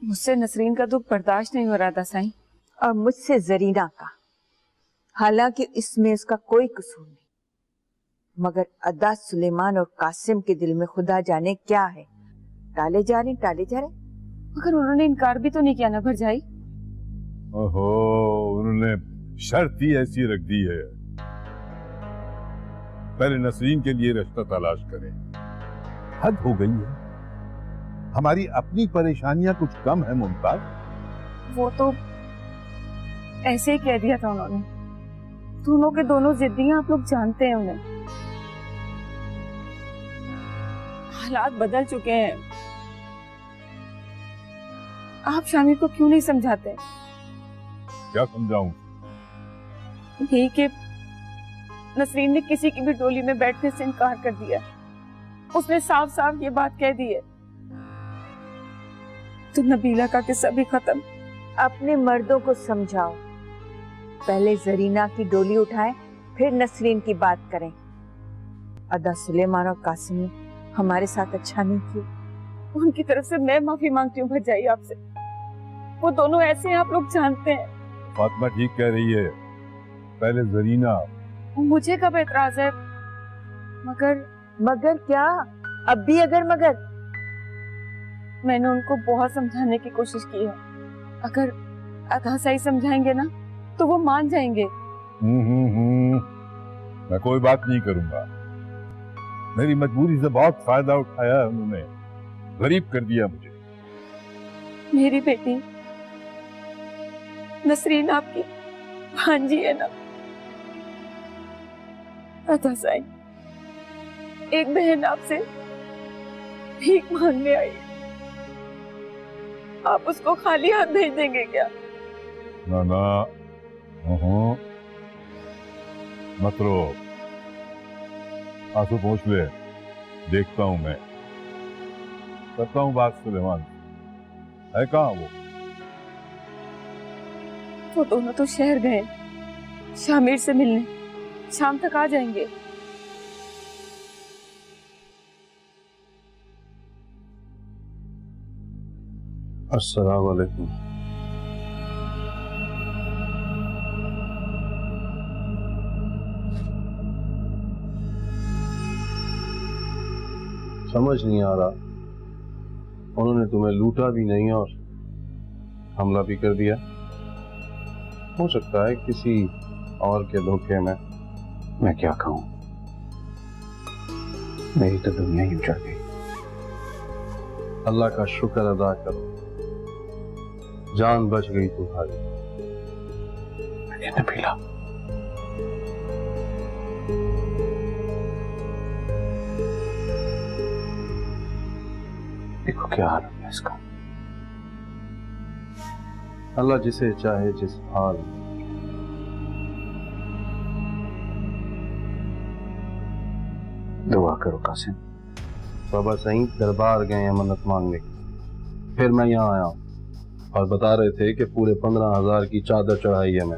मुझसे नसरीन का दुख बर्दाश्त नहीं हो रहा था साईं। और मुझसे जरीना का, हालांकि इसमें उसका कोई कसूर नहीं, मगर अदा सुलेमान और कासिम के दिल में खुदा जाने क्या है। टाले जा रहे। मगर उन्होंने इनकार भी तो नहीं किया ना भरजाई। ओहो, उन्होंने शर्त ही ऐसी रख दी है, पहले नसरीन के लिए रिश्ता तलाश करें। हद हो गई है, हमारी अपनी परेशानियां कुछ कम है मुमताज। वो तो ऐसे ही कह दिया था उन्होंने। दोनों के दोनों जिद्दी हैं, आप लोग जानते हैं उन्हें। हालात बदल चुके हैं। आप शामिर को क्यों नहीं समझाते? क्या समझाऊं? यही कि नसरीन ने किसी की भी डोली में बैठने से इनकार कर दिया। उसने साफ साफ ये बात कह दी है। तो नबीला का किस्सा भी खत्म। अपने मर्दों को समझाओ, पहले जरीना की डोली उठाएं, फिर नसरीन की बात करें। अदा सुलेमान और कासिम ने हमारे साथ अच्छा नहीं किया। उनकी तरफ से मैं माफी मांगती हूँ भरजाई आपसे। वो दोनों ऐसे हैं, आप लोग जानते हैं। फातिमा ठीक कह रही है, पहले जरीना। मुझे कब एतराज है? मगर क्या? अब भी अगर मगर? मैंने उनको बहुत समझाने की कोशिश की है। अगर अदा सही समझाएंगे ना तो वो मान जाएंगे। मैं कोई बात नहीं करूंगा। मेरी मजबूरी से बहुत फायदा उठाया है उन्होंने, गरीब कर दिया मुझे। मेरी बेटी नसरीन आपकी भांजी है ना? अदा साईं, एक बहन आपसे भीख मांगने आई, आप उसको खाली हाथ भेज देंगे क्या? ना ना, मत रो, आंसू पोंछ ले, देखता हूं मैं, करता हूं बात सुलेमान। है कहाँ वो दोनों तो शहर गए शामिर से मिलने, शाम तक आ जाएंगे। अस्सलाम वालेकुम। समझ नहीं आ रहा, उन्होंने तुम्हें लूटा भी नहीं और हमला भी कर दिया। हो सकता है किसी और के धोखे में। मैं क्या कहूं, मेरी तो दुनिया ही उजड़ गई। अल्लाह का शुक्र अदा करो, जान बच गई तुम्हारी। नबीला, देखो क्या हाल है इसका। अल्लाह जिसे चाहे जिस हाल में। दुआ करो कासिम। बाबा सही दरबार गए हैं मन्नत मांगने, फिर मैं यहाँ आया और बता रहे थे कि पूरे 15,000 की चादर चढ़ाई है मैं।